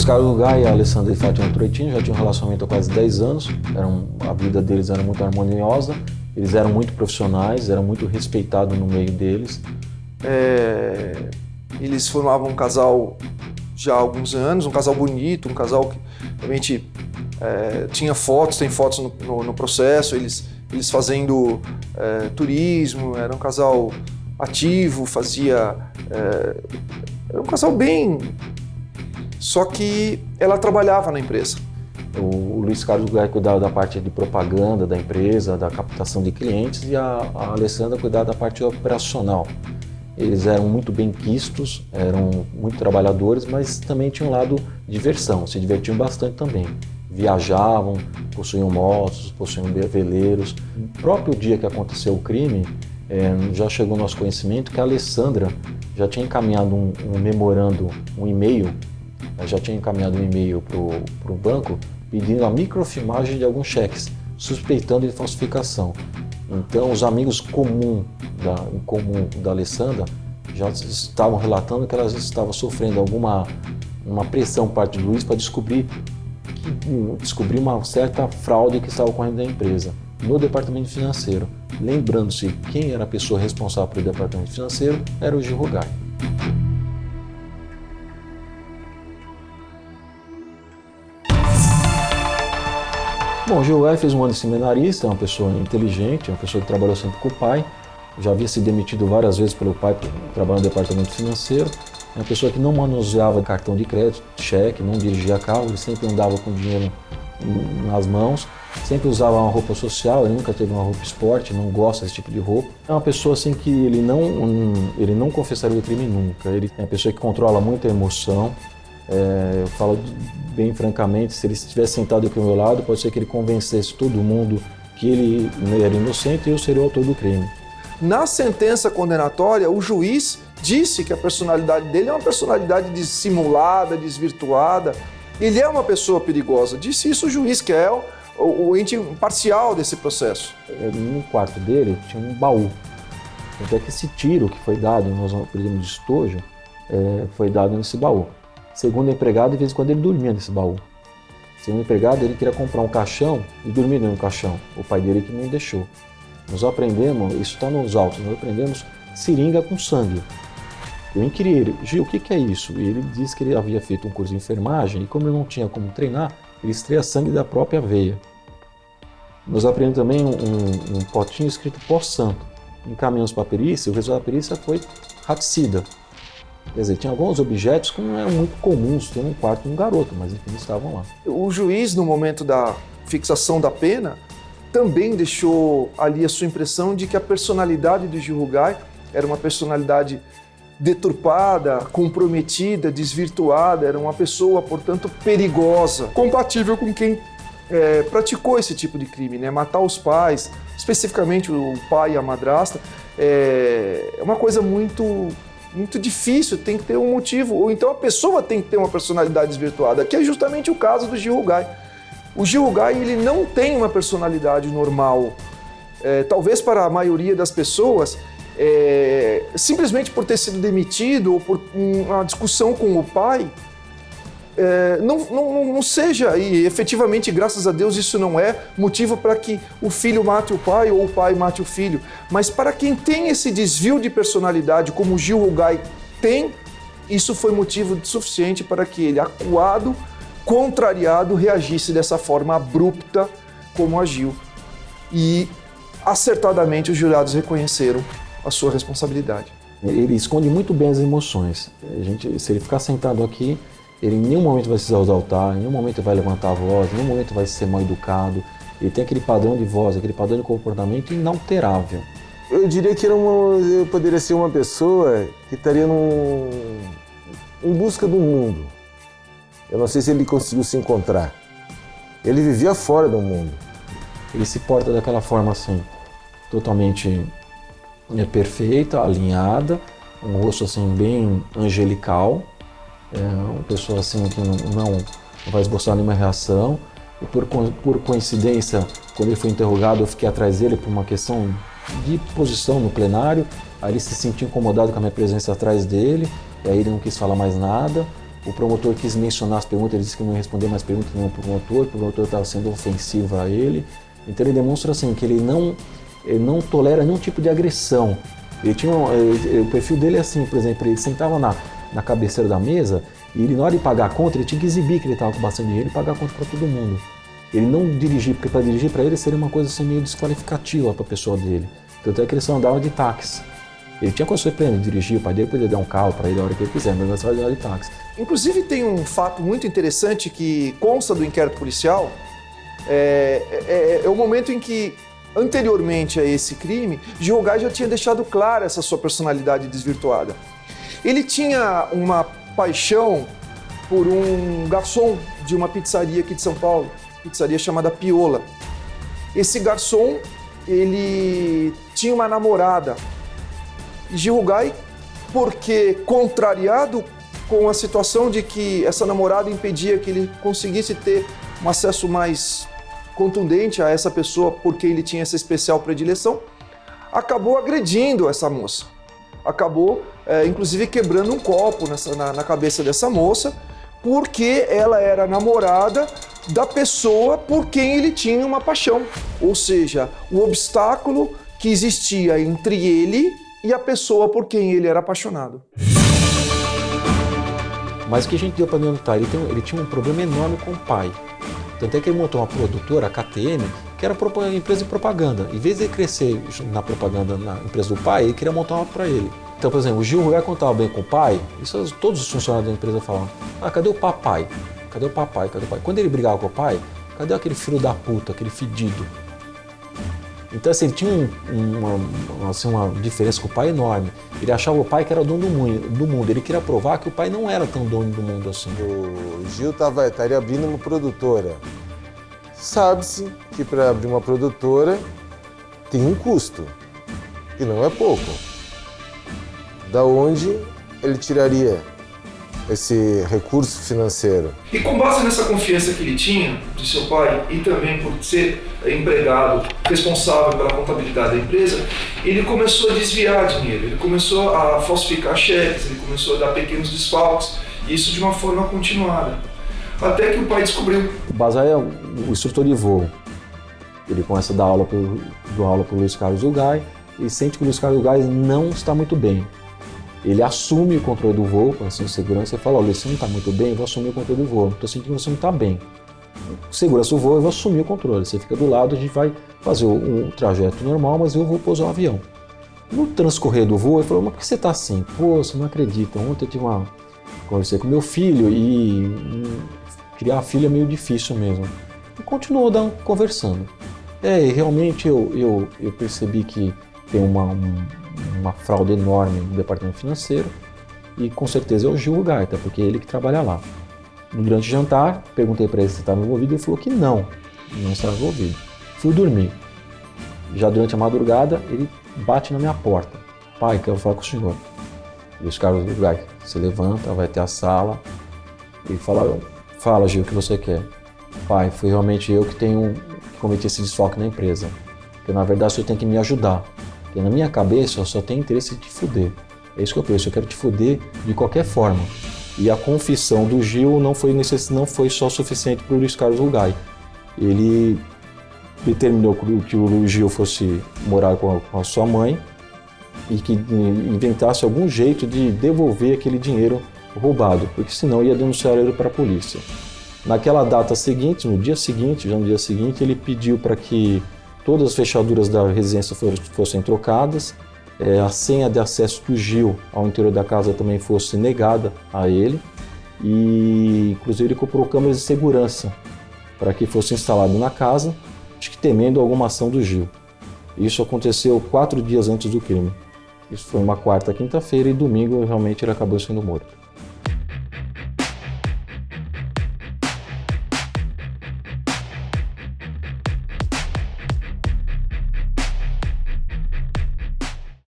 Carlos Rugai e a Alessandra de Fátima Turretini já tinham um relacionamento há quase 10 anos, a vida deles era muito harmoniosa, eles eram muito profissionais, eram muito respeitados no meio deles. Eles formavam um casal já há alguns anos, um casal bonito, um casal que realmente tinha fotos, tem fotos no processo, eles fazendo turismo, era um casal ativo, era um casal bem... Só que ela trabalhava na empresa. O Luiz Carlos Rugai cuidava da parte de propaganda da empresa, da captação de clientes, e a Alessandra cuidava da parte operacional. Eles eram muito bem quistos, eram muito trabalhadores, mas também tinham um lado de diversão, se divertiam bastante também. Viajavam, possuíam motos, possuíam veleiros. No próprio dia que aconteceu o crime, já chegou ao nosso conhecimento que a Alessandra já tinha encaminhado um memorando, um e-mail, já tinha encaminhado um e-mail para o banco pedindo a microfilmagem de alguns cheques, suspeitando de falsificação. Então, os amigos em comum da Alessandra já estavam relatando que elas estavam sofrendo uma pressão por parte do Luiz para descobrir uma certa fraude que estava ocorrendo na empresa, no departamento financeiro. Lembrando-se, quem era a pessoa responsável pelo departamento financeiro era o Gil Rugai. Bom, o Gil Rugai fez um ano de seminarista, é uma pessoa inteligente, é uma pessoa que trabalhou sempre com o pai, já havia se demitido várias vezes pelo pai trabalhando no departamento financeiro, é uma pessoa que não manuseava cartão de crédito, cheque, não dirigia carro, ele sempre andava com dinheiro nas mãos, sempre usava uma roupa social, ele nunca teve uma roupa esporte, não gosta desse tipo de roupa. É uma pessoa assim que ele não confessaria o crime nunca, ele é uma pessoa que controla muito a emoção. Eu falo bem francamente, se ele estivesse sentado aqui ao meu lado, pode ser que ele convencesse todo mundo que ele era inocente e eu seria o autor do crime. Na sentença condenatória, o juiz disse que a personalidade dele é uma personalidade dissimulada, desvirtuada. Ele é uma pessoa perigosa. Disse isso o juiz, que é o ente imparcial desse processo. No quarto dele tinha um baú. Até que esse tiro que foi dado, nós pedimos de estojo, foi dado nesse baú. Segundo o empregado, de vez em quando ele dormia nesse baú. Segundo o empregado, ele queria comprar um caixão e dormir no caixão. O pai dele que não deixou. Nós aprendemos, isso está nos autos, nós aprendemos seringa com sangue. Eu inquiri ele, Gil, o que é isso? E ele disse que ele havia feito um curso de enfermagem e como ele não tinha como treinar, ele extraía sangue da própria veia. Nós aprendemos também um potinho escrito pó-santo. Encaminhamos para a perícia, o resultado da perícia foi raticida. Quer dizer, tinha alguns objetos que não eram muito comuns ter no quarto de um garoto, mas enfim, estavam lá. O juiz, no momento da fixação da pena, também deixou ali a sua impressão de que a personalidade do Gil Rugai era uma personalidade deturpada, comprometida, desvirtuada, era uma pessoa, portanto, perigosa, compatível com quem praticou esse tipo de crime, né? Matar os pais, especificamente o pai e a madrasta, é uma coisa muito difícil, tem que ter um motivo, ou então a pessoa tem que ter uma personalidade desvirtuada, que é justamente o caso do Gil Rugai. O Gil Rugai, ele não tem uma personalidade normal. Talvez para a maioria das pessoas, simplesmente por ter sido demitido ou por uma discussão com o pai, não seja, e efetivamente, graças a Deus, isso não é motivo para que o filho mate o pai ou o pai mate o filho, mas para quem tem esse desvio de personalidade, como o Gil Rugai tem, isso foi motivo suficiente para que ele, acuado, contrariado, reagisse dessa forma abrupta como agiu. E, acertadamente, os jurados reconheceram a sua responsabilidade. Ele esconde muito bem as emoções. Se ele ficar sentado aqui, ele em nenhum momento vai se exaltar, em nenhum momento vai levantar a voz, em nenhum momento vai ser mal educado. Ele tem aquele padrão de voz, aquele padrão de comportamento inalterável. Eu diria que poderia ser uma pessoa que estaria em busca do mundo. Eu não sei se ele conseguiu se encontrar. Ele vivia fora do mundo. Ele se porta daquela forma assim, totalmente perfeita, alinhada, um rosto assim bem angelical. Uma pessoa assim que não vai esboçar nenhuma reação. E por coincidência, quando ele foi interrogado, eu fiquei atrás dele por uma questão de posição no plenário. Aí ele se sentiu incomodado com a minha presença atrás dele, e aí ele não quis falar mais nada. O promotor quis mencionar as perguntas, ele disse que não ia responder mais perguntas não para o promotor estava sendo ofensivo a ele. Então ele demonstra assim, que ele não tolera nenhum tipo de agressão. O perfil dele é assim, por exemplo, ele sentava na cabeceira da mesa e ele, na hora de pagar a conta, ele tinha que exibir que ele estava com bastante dinheiro e pagar a conta para todo mundo. Ele não dirigia, porque para dirigir para ele seria uma coisa assim, meio desqualificativa para a pessoa dele. Tanto é que ele só andava de táxi. Ele tinha condições de dirigir, o pai dele podia dar um carro para ele a hora que ele quiser, mas ele só andava de táxi. Inclusive tem um fato muito interessante que consta do inquérito policial, é o momento em que, anteriormente a esse crime, Gil Gai já tinha deixado clara essa sua personalidade desvirtuada. Ele tinha uma paixão por um garçom de uma pizzaria aqui de São Paulo, pizzaria chamada Piola. Esse garçom, ele tinha uma namorada. E Gil Gai, porque contrariado com a situação de que essa namorada impedia que ele conseguisse ter um acesso mais contundente a essa pessoa porque ele tinha essa especial predileção, acabou agredindo essa moça. Acabou, inclusive, quebrando um copo na cabeça dessa moça, porque ela era namorada da pessoa por quem ele tinha uma paixão. Ou seja, o obstáculo que existia entre ele e a pessoa por quem ele era apaixonado. Mas o que a gente deu para notar, ele tinha um problema enorme com o pai. Tanto é que ele montou uma produtora, a KTM, que era uma empresa de propaganda. Em vez de ele crescer na propaganda na empresa do pai, ele queria montar uma para ele. Então, por exemplo, o Gil Gai, quando estava bem com o pai, isso todos os funcionários da empresa falavam: ah, cadê o papai? Cadê o papai? Cadê o pai? Quando ele brigava com o pai, cadê aquele filho da puta, aquele fedido? Então, assim, ele tinha uma diferença com o pai enorme. Ele achava o pai que era dono do mundo. Ele queria provar que o pai não era tão dono do mundo assim. O Gil estaria abrindo uma produtora. Sabe-se que para abrir uma produtora tem um custo, e não é pouco. Da onde ele tiraria esse recurso financeiro? E com base nessa confiança que ele tinha de seu pai e também por ser empregado responsável pela contabilidade da empresa, ele começou a desviar dinheiro, ele começou a falsificar cheques, ele começou a dar pequenos desfalques, e isso de uma forma continuada. Até que o pai descobriu. O Bazar é o instrutor de voo. Ele começa a dar aula para o Luiz Carlos Gai e sente que o Luiz Carlos Gai não está muito bem. Ele assume o controle do voo, com essa segurança, e fala: olha, você não está muito bem, eu vou assumir o controle do voo. Estou sentindo que você não está bem. Segurança do voo, eu vou assumir o controle. Você fica do lado, a gente vai fazer um trajeto normal, mas eu vou pousar o avião. No transcorrer do voo, ele falou: mas por que você está assim? Pô, você não acredita. Ontem eu conversei com meu filho e criar filho é meio difícil mesmo. E continuou conversando. E realmente eu percebi que tem uma fraude enorme no departamento financeiro e com certeza é o Gil Gai, porque é ele que trabalha lá. Durante o jantar, perguntei para ele se estava envolvido e ele falou que não estava envolvido. Fui dormir. Já durante a madrugada, ele bate na minha porta. Pai, quero falar com o senhor. Luiz Carlos Gai se levanta, vai até a sala e fala, Gil, o que você quer? Pai, foi realmente eu que cometi esse desfalque na empresa. Porque na verdade o senhor tem que me ajudar. Porque na minha cabeça eu só tenho interesse em te fuder. É isso que eu penso, eu quero te fuder de qualquer forma. E a confissão do Gil não foi só suficiente para o Luiz Carlos Gai. Ele determinou que o Gil fosse morar com a sua mãe e que inventasse algum jeito de devolver aquele dinheiro roubado, porque senão ia denunciar ele para a polícia. Naquela data seguinte, no dia seguinte, ele pediu para que todas as fechaduras da residência fossem trocadas, a senha de acesso do Gil ao interior da casa também fosse negada a ele e, inclusive, ele comprou câmeras de segurança para que fosse instalado na casa, acho que temendo alguma ação do Gil. Isso aconteceu 4 dias antes do crime. Isso foi uma quarta, quinta-feira e domingo realmente ele acabou sendo morto.